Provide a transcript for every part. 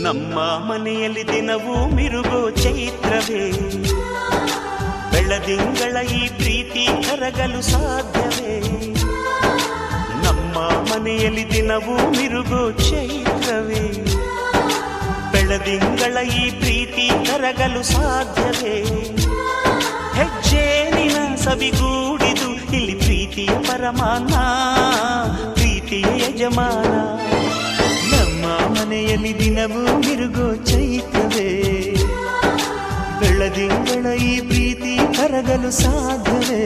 ನಮ್ಮ ಮನೆಯಲ್ಲಿ ದಿನವೂ ಮಿರುಗೋ ಚೈತ್ರವೇ, ಬೆಳದಿಂಗಳ ಈ ಪ್ರೀತಿ ಕರಗಲು ಸಾಧ್ಯವೇ? ನಮ್ಮ ಮನೆಯಲ್ಲಿ ದಿನವೂ ಮಿರುಗೋ ಚೈತ್ರವೇ, ಬೆಳದಿಂಗಳ ಈ ಪ್ರೀತಿ ಕರಗಲು ಸಾಧ್ಯವೇ? ಹೆಜ್ಜೇನಿನ ಸವಿಗೂಡಿದು ಇಲ್ಲಿ ಪ್ರೀತಿಯ ಪರಮಾನ, ಪ್ರೀತಿಯ ಯಜಮಾನ. ನಮ್ಮ ಮನೆಯಲ್ಲಿ ದಿನವೂ ಮಿರುಗೋ ಚೈತ್ರವೇ, ಬೆಳದಿಂಗಳ ಈ ಪ್ರೀತಿ ಕರಗಲು ಸಾಧ್ಯವೇ?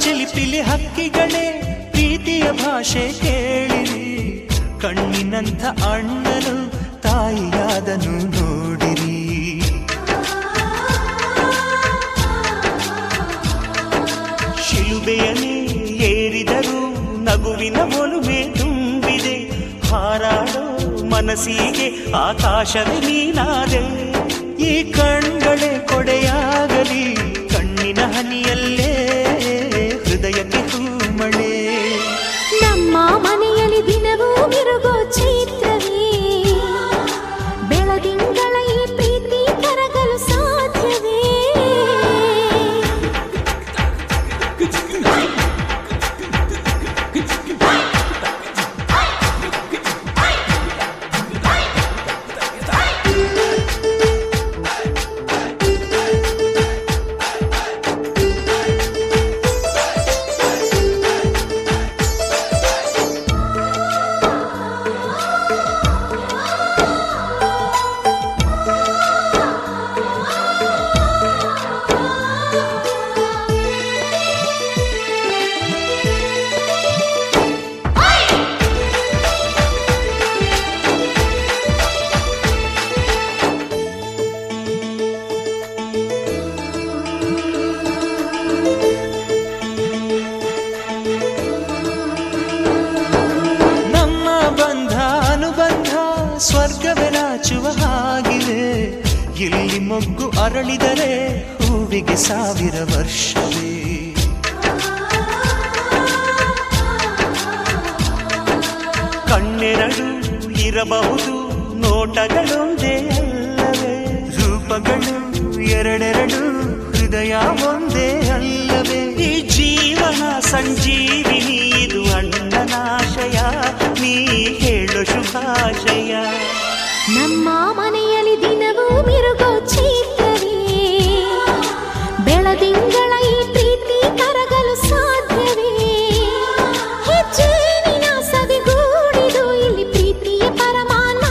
ಚಿಲಿಪಿಲಿ ಹಕ್ಕಿಗಳೇ ಪ್ರೀತಿಯ ಭಾಷೆ ಕೇಳಿರಿ, ಕಣ್ಣಿನಂಥ ಅಣ್ಣನು ತಾಯಿಯಾದನು ನೋಡಿರಿ. ಶಿಲುಬೆಯನೇ ಏರಿದರೂ ನಗುವಿನ ಒಲುಮೆ ತುಂಬಿದೆ, ಹಾರಾಡೋ ಮನಸ್ಸಿಗೆ ಆಕಾಶವೇ ನೀನಾದೆ. ಈ ಕಣ್ಗಳೇ ಕೊಡೆಯಾಗಲಿ, ಕಣ್ಣಿನ ಹನಿಯಲ್ಲೇ ಹೃದಯಕ್ಕೆ ಹೂಮಳೆ. ನಮ್ಮ ಮನೆಯಲ್ಲಿ ದಿನವೂ ಮಿರುಗೋ ಚೈತ್ರವೇ, ಬೆಳದಿಂಗಳ ಈ ಪ್ರೀತಿ ಕರಗಲು ಸಾಧ್ಯವೇ? ಸ್ವರ್ಗವೇ ನಾಚುವ ಹಾಗಿವೆ, ಇಲ್ಲಿ ಮೊಗ್ಗು ಅರಳಿದರೆ ಹೂವಿಗೆ 1000 ವರ್ಷವೇ. ಕಣ್ಣೆರಡು ಇರಬಹುದು, ನೋಟಗಳೊಂದೇ ಅಲ್ಲವೇ? ರೂಪಗಳು ಎರಡೆರಡು, ಹೃದಯ ಒಂದೇ ಅಲ್ಲವೇ? ಈ ಜೀವನ ಸಂಜೀವಿನಿ, ಇದು ಅಣ್ಣನಾಶಯ, ನೀ ಹೇಳು ಶುಭಾಶಯ. ನಮ್ಮ ಮನೆಯಲ್ಲಿ ದಿನವೂ ಮಿರುಗೋ ಚೈತ್ರವೇ, ಬೆಳದಿಂಗಳ ಈ ಪ್ರೀತಿ ಕರಗಲು ಸಾಧ್ಯವೇ? ಹೆಜ್ಜೇನಿನ ಸವಿಗೂಡಿದು ಇಲ್ಲಿ ಪ್ರೀತಿಯ ಪರಮಾನ,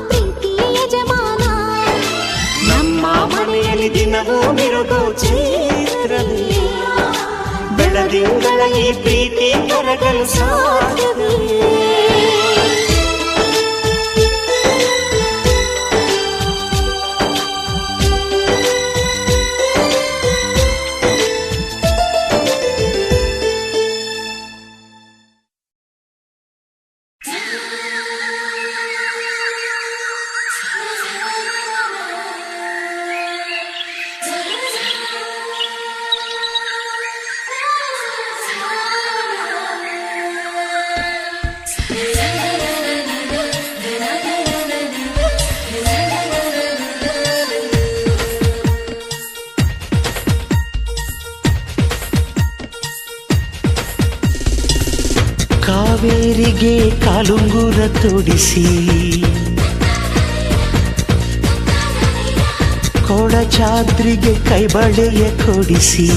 ಪ್ರೀತಿಯ ಯಜಮಾನ. ನಮ್ಮ ಮನೆಯಲ್ಲಿ ದಿನವೂ ಮಿರುಗೋ ಚೈತ್ರವೇ, ಬೆಳದಿಂಗಳ ಈ ಪ್ರೀತಿ ಕರಗಲು ಸಾಧ್ಯವೇ? ಕಾವೇರಿಗೆ ಕಾಲುಂಗುರ ತೊಡಿಸಿ, ಕೊಡಚಾದ್ರಿಗೆ ಕೈಬಳೆಯ ಕೊಡಿಸಿ,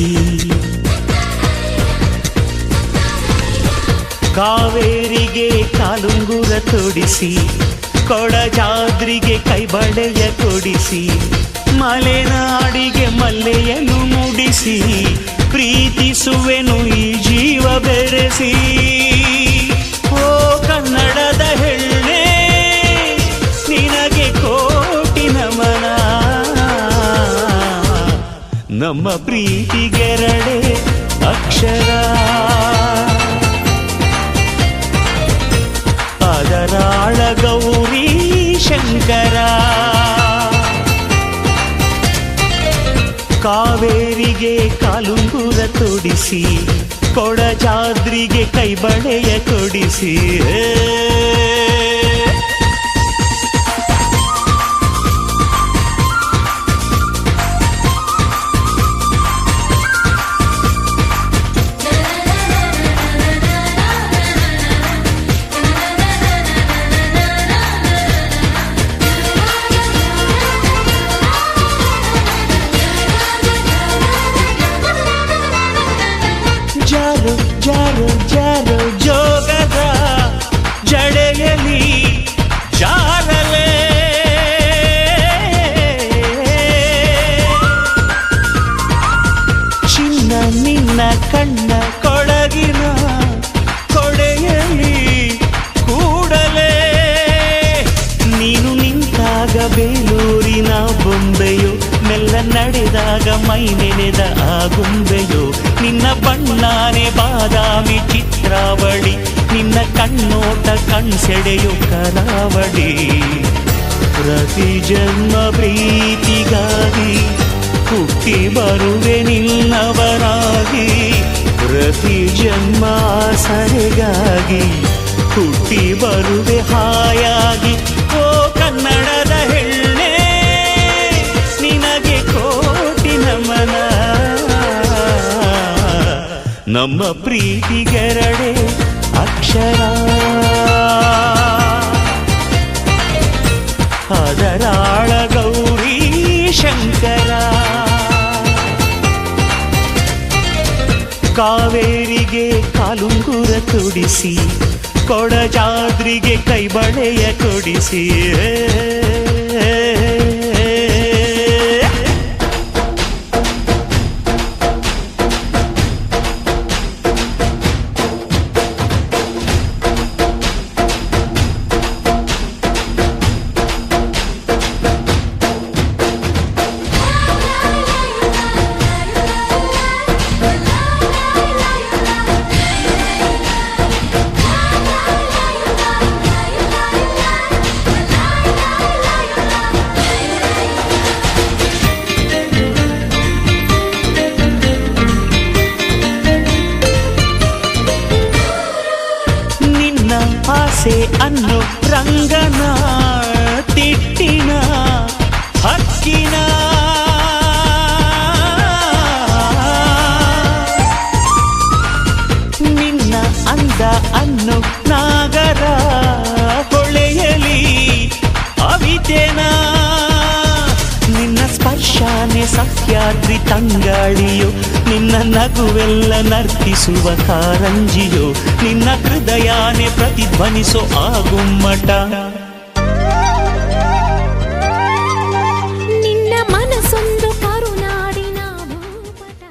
ಕಾವೇರಿಗೆ ಕಾಲುಂಗುರ ತೊಡಿಸಿ, ಕೊಡಜಾದ್ರಿಗೆ ಕೈಬಳೆಯ ಕೊಡಿಸಿ ಮಲೆನಾಡಿಗೆ ಮಲ್ಲೆಯನ್ನು ಮುಡಿಸಿ ಪ್ರೀತಿಸುವೆನು ಈ ಜೀವ ಬೆರೆಸಿ. ಓ ಕನ್ನಡದ ಹೆಣ್ಣೆ ನಿನಗೆ ಕೋಟಿ ನಮನ. ನಮ್ಮ ಪ್ರೀತಿಗೆರಡೆ ಅಕ್ಷರ ಅದರಾಳ ಗೌರಿ ಶಂಕರ. ಕಾವೇರಿಗೆ ಕಾಲುಂಗುರ ತೊಡಿಸಿ ಕೊಡಜಾದ್ರಿಗೆ ಕೈಬಳೆಯ ಕೊಡಿಸಿ. ಜಾರು ಜಾರು ಜಾರು ಜೋಗದ ಜಡೆಯಲಿ ಜಾರಲೆ ಚಿನ್ನ ನಿನ್ನ ಕಣ್ಣ ಕೊಡಗಿನ ಕೊಡೆಯಲಿ ಕೂಡಲೇ. ನೀನು ನಿಂತಾಗ ಬೇಲೂರಿನ ಬೊಂಬೆಯೋ ಮೆಲ್ಲ ನಡೆದಾಗ ಮೈ ನೆನೆದ ಆ ಗೊಂಬೆಯೋ. ನಿನ್ನ ಬಣ್ಣಾನೆ ಬಾದಾಮಿ ಚಿತ್ರಾವಳಿ ನಿನ್ನ ಕಣ್ಣೋಟ ಕಣ್ಸೆಡೆಯೋ ಕರಾವಳಿ. ಪ್ರತಿ ಜನ್ಮ ಪ್ರೀತಿಗಾಗಿ ಹುಟ್ಟಿ ಬರುವೆ ನಿನ್ನವರಾಗಿ. ಪ್ರತಿ ಜನ್ಮ ಆಸರೆಗಾಗಿ ಹುಟ್ಟಿ ಬರುವೆ ಹಾಯಾಗಿ. ಓ ಕನ್ನಡದ ಹೆಣ್ಣೆ ನಿನಗೆ ಕೋಟಿ ನಮನ. ನಮ್ಮ ಪ್ರೀತಿಗೆರಡೆ ಅಕ್ಷರ ಅದರಾಳ ಗೌರಿ ಶಂಕರ. ಕಾವೇರಿಗೆ ಕಾಲುಂಗುರ ತೊಡಿಸಿ ಕೊಡಜಾದ್ರಿಗೆ ಕೈಬಳೆಯ ಕೊಡಿಸಿ. ಆಸೆ ಅನ್ನೋ ರಂಗನ ತಿಟ್ಟಿನ ಹಕ್ಕಿನ. ನಿನ್ನ ಅಂದ ಅನ್ನೋ ನಾಗರ ಹೊಳೆಯಲಿ ಅವಿತೆನ. ನಿನ್ನ ಸ್ಪರ್ಶಾನೆ ಸಹ್ಯಾದ್ರಿ ತಂಗಾಳಿಯೋ ನಿನ್ನ ನಗುವೆಲ್ಲ ನರ್ತಿಸುವ ಕಾರಂಜಿಯೋ. ನಿನ್ನ ಹೃದಯಾನೆ ಪ್ರತಿಧ್ವನಿಸೋ ಆ ಗುಮ್ಮಟ. ನಿನ್ನ ಮನಸ್ಸೊಂದು ಕರುನಾಡಿನ ಭೂಪಟ.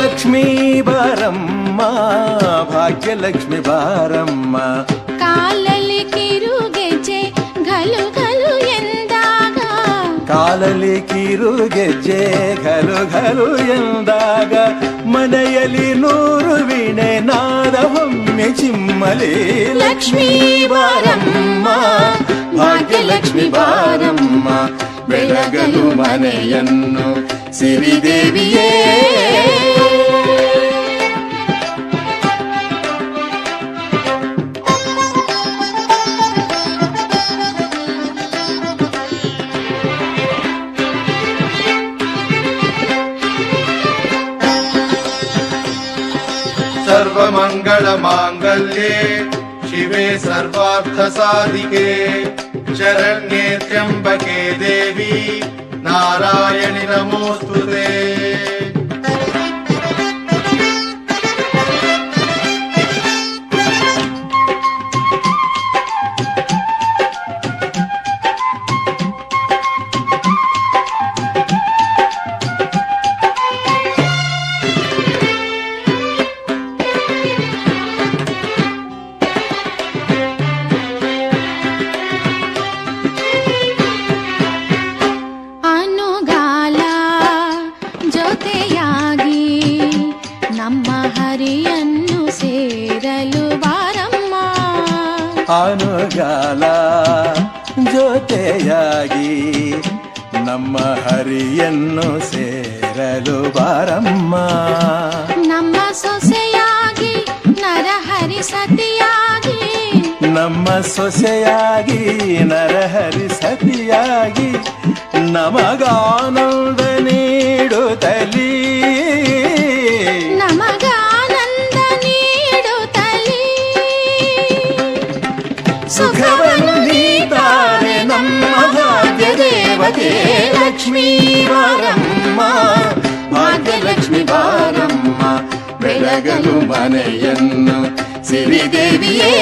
ಲಕ್ಷ್ಮೀ ಬಾರಮ್ಮ ಭಾಗ್ಯಲಕ್ಷ್ಮಿ ಬಾರಮ್ಮ. ಕಾಲಲ್ಲಿ ಕಿರುಗೆಜೆ ಘಲು ಘಲು ಎಂದಾಗ ಕಾಲಲ್ಲಿ ಕಿರು ಗೆಜ್ಜೆ ಘಲು ಘಲು ಎಂದಾಗ ಮನೆಯಲ್ಲಿ 100 ವೀಣೆ ನಾದ ಒಮ್ಮೆ ಚಿಮ್ಮಲಿ. ಲಕ್ಷ್ಮೀ ಬಾರಮ್ಮ ಭಾಗ್ಯಲಕ್ಷ್ಮಿ ಬಾರಮ್ಮ ಬೆಳಗಲು ಮನೆಯನ್ನು ಸಿರಿದೇವಿಯೇ. ಸರ್ವಮಂಗಳ ಮಾಂಗಲ್ಯೆ ಶಿವೆ ಸರ್ವಾರ್ಥ ಸಾಧಿಕೆ ಶರಣ್ಯೆ ತ್ರ್ಯಂಬಕೆ ದೇವಿ ನಾರಾಯಣಿ ನಮೋಸ್ತುತೆ. ಅನುಗಾಲ ಜೊತೆಯಾಗಿ ನಮ್ಮ ಹರಿಯನ್ನು ಸೇರಲು ಬಾರಮ್ಮ. ನಮ್ಮ ಸೊಸೆಯಾಗಿ ನರಹರಿ ಸತಿಯಾಗಿ ನಮ್ಮ ಸೊಸೆಯಾಗಿ ನರಹರಿ ಸತಿಯಾಗಿ ನಮಗಾನಂದ ನೀಡುತ್ತಲೀ ನಮಗಾನಂದ ನೀಡುತ್ತಲೀ ಸುಖವನ್ನು ನೀತಾರೆ ನಮ್ಮ ಭಾಗ್ಯ ದೇವತೆ. ಲಕ್ಷ್ಮೀ ಬಾರಮ್ಮ ಭಾಗ್ಯಲಕ್ಷ್ಮಿ ಬಾರಮ್ಮ ಬೆಳಗಲು ಮನೆಯನ್ನು ಸಿರಿದೇವಿಯೇ.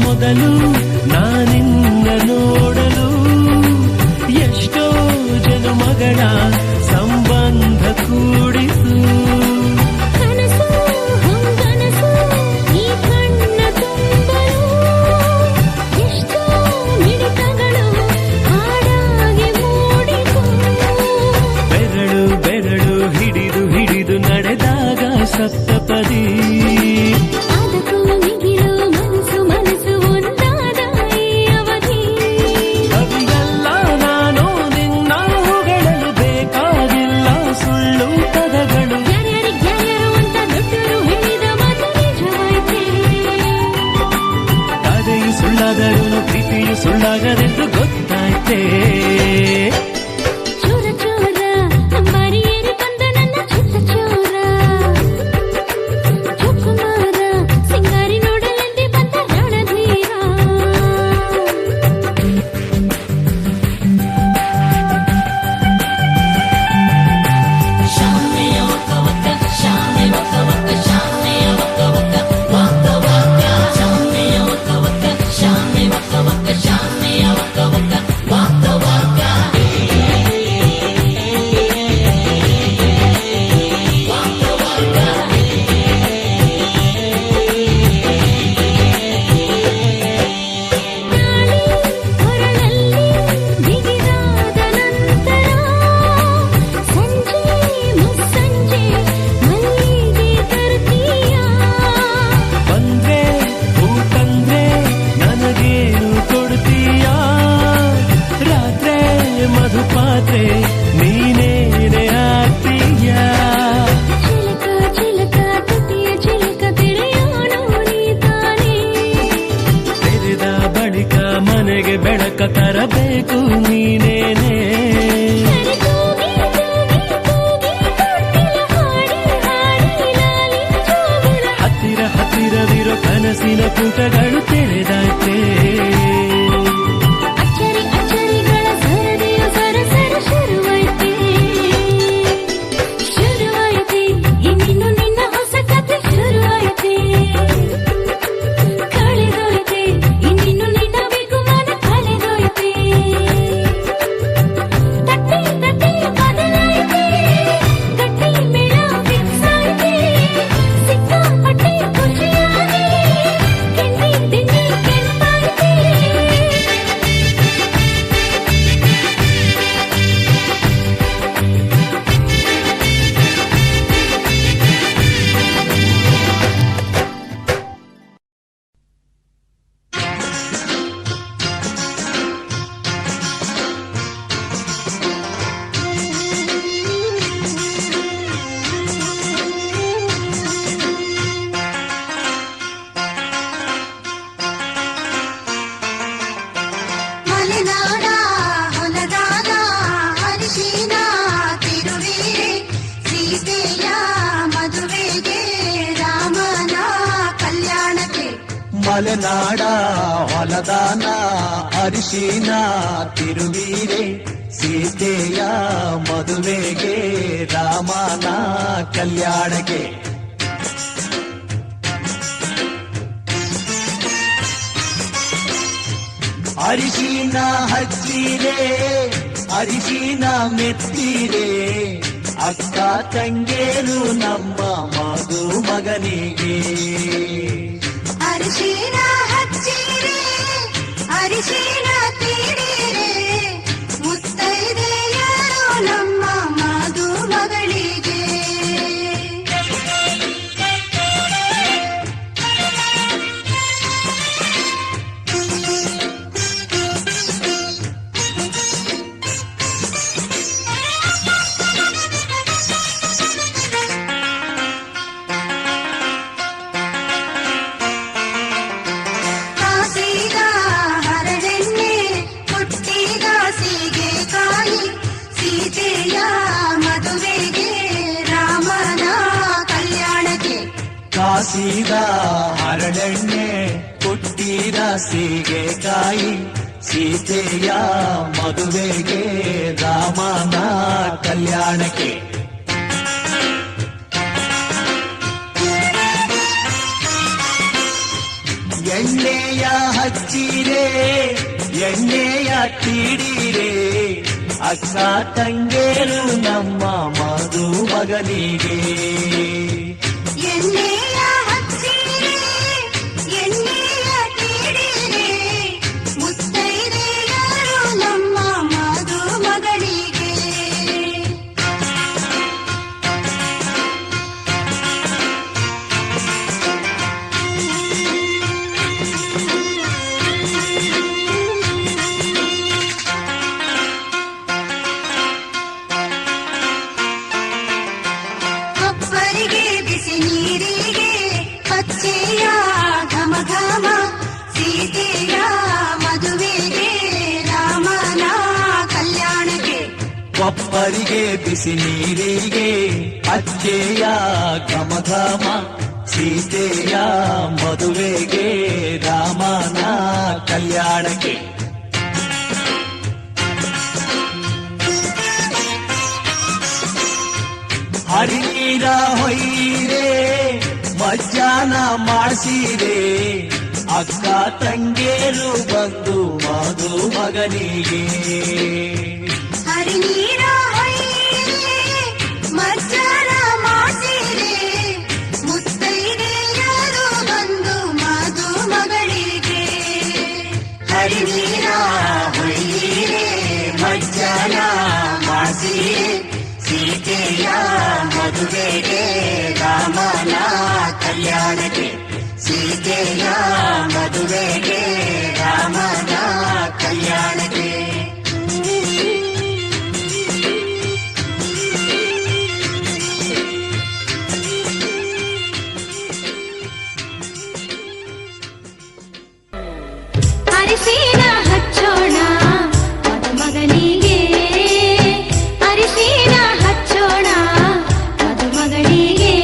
ಮೊದಲು ನಾನಿನ್ನ ನೋಡಲು ಎಷ್ಟೋ ಜನುಮಗಳ ಸಂಬಂಧ ಕೂಡಿಸು ಕನಸು ಹೊಂಗನಸು ಈ ಕಣ್ಣ ತುಂಬಲು ಎಷ್ಟೋ ಮಿಡಿತಗಳು ಹಾಡಾಗಿ ಮೂಡಿತು ಬೆರಳು ಬೆರಳು ಹಿಡಿದು ಹಿಡಿದು ನಡೆದಾಗ ಸಪ್ತಪದಿ ಅದಕ್ಕೂ ಮಿಗಿಲು ಮನಸ್ಸು ಮನಸ್ಸು ಒಂದಾದ ಈ ಅವಧಿ ಮಲೆನಾಡ ಹೊಲದಾನ ಅರಿಶಿನ ತಿರುವೀರೆ ಸೀತೆಯ ಮದುವೆಗೆ ರಾಮನ ಕಲ್ಯಾಣಕ್ಕೆ ಅರಿಶಿನ ಹಚ್ಚಿರೆ ಅರಿಶಿನ ಮೆತ್ತಿರೆ ಅಕ್ಕ ತಂಗೇರು ನಮ್ಮ ಮಗನಿಗೆ ಅರಿಶಿನ ಹಚ್ಚಿರೆ ಅರಿಶಿನ ತೀಡಿರೆ ಮುತ್ತೈದೆಯರು ನಮ್ಮ ಮಗಳಿಗೆ ಕಾಸಿದ ಹರಳೆಣ್ಣೆ ಪುಟ್ಟಿದ ಸೀಗೆಕಾಯಿ ಸೀತೆಯ ಮದುವೆಗೆ ರಾಮನ ಕಲ್ಯಾಣಕ್ಕೆ ಎಣ್ಣೆಯ ಹಚ್ಚಿರೆ ಎಣ್ಣೆಯ ತೀಡಿರೆ ಅಕ್ಕ ತಂಗೇರು ನಮ್ಮ ಮಗನಿಗೆ ಎಣ್ಣೆಯ ಹಚ್ಚಿರೆ ಎಣ್ಣೆಯ ತೀಡಿರೆ ಮುತ್ತೈದೆಯರು ನಮ್ಮ ಮಗಳಿಗೆ ಒಬ್ಬರಿಗೆ ಬಿಸಿ ನೀರಿಗೆ ಪಚ್ಚೆಯ ಘಮ ಘಮ ಸೀತೆಯ ಮದುವೆಗೆ ರಾಮನ ಕಲ್ಯಾಣಕ್ಕೆ ಒಬ್ಬರಿಗೆ ಬಿಸಿ ನೀರಿಗೆ ಅಚ್ಚೆಯ ಘಮ ಘಮ ಸೀತೆಯ ಮದುವೆಗೆ ರಾಮನ ಕಲ್ಯಾಣಕ್ಕೆ ಹರಿನೀರ ಹೊಯ್ಯಿರೆ ಮಜ್ಜಾನ ಮಾಡಿಸಿರೆ ಅಕ್ಕ ತಂಗೇರು ಬಂದು ಮಗನಿಗೆ ಹರಿನೀರ ಹೊಯ್ಯಿರೆ ಮಜ್ಜನ ಮಾಡಿಸಿರೆ ಮುತ್ತೈದೆಯರು ಬಂದು ಮಗಳಿಗೆ ಹರಿನೀರ ಹೊಯ್ಯಿರೆ ಮಜ್ಜಾನ ಮಾಡಿಸಿರೆ ಸೀತೆಯ ಮದುವೆಗೆ ರಾಮನ ಕಲ್ಯಾಣಕ್ಕೆ ಸೀತೆಯ ಮದುವೆಗೆ ರಾಮನ ಕಲ್ಯಾಣಕ್ಕೆ ಅರಿಶಿನ ಹಚ್ಚೋಣ ಮಗನಿಗೆ ಅರಿಶಿನ ಹಚ್ಚೋಣ ಮಗಳಿಗೆ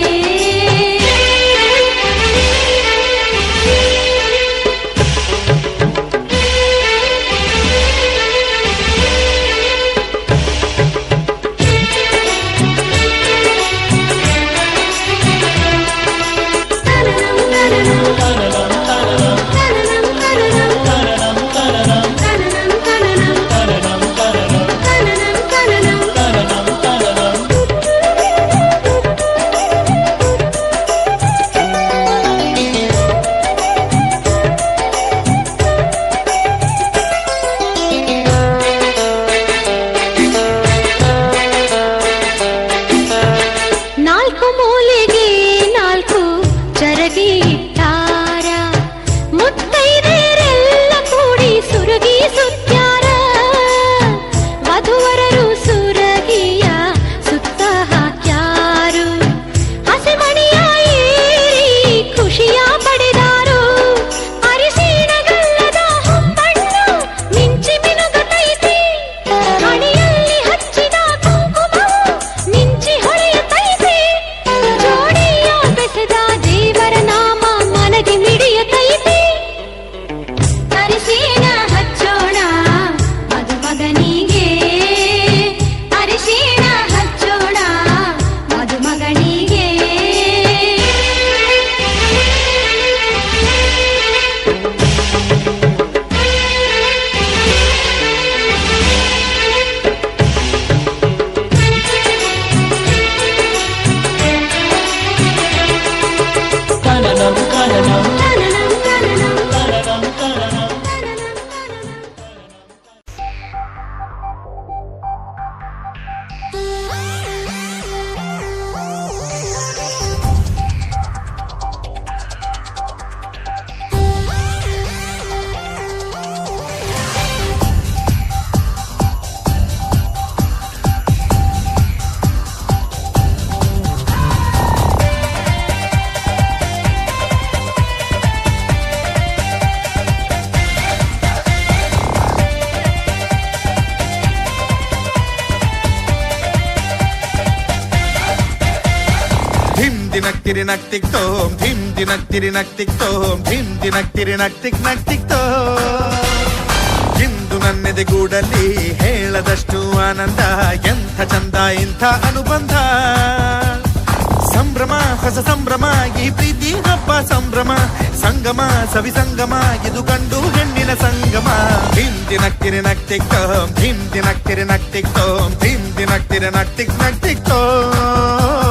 ಧಿಮ್ ದಿನಕ್ ತಿರಿನಕ್ ತಿಕ್ತೋಂ ಧಿಮ್ ದಿನಕ್ ತಿರಿನಕ್ ತಿಕ್ತೋಂ ಧಿಮ್ ದಿನಕ್ ತಿರಿನಕ್ ತಿಕ್ ನಕ್ ತಿಕ್ತೋಂ. ಇಂದು ನನ್ನೆದೆಗೂಡಲ್ಲಿ ಹೇಳದಷ್ಟು ಆನಂದ, ಎಂಥ ಚಂದ ಇಂಥ ಅನುಬಂಧ. ಸಂಭ್ರಮ ಹೊಸ ಸಂಭ್ರಮ, ಈ ಪ್ರೀತಿ ಹಬ್ಬ ಸಂಭ್ರಮ, ಸಂಗಮ ಸವಿ ಸಂಗಮ, ಇದು ಗಂಡು ಹೆಣ್ಣಿನ ಸಂಗಮ. ಧಿಮ್ ದಿನಕ್ ತಿರಿನಕ್ ತಿಕ್ತೋಂ ಧಿಮ್ ದಿನಕ್ ತಿರಿನಕ್ ತಿಕ್ತೋಂ ಧಿಮ್ ದಿನಕ್ ತಿರಿನಕ್ ತಿಕ್ ನಕ್ ತಿಕ್ತೋಂ.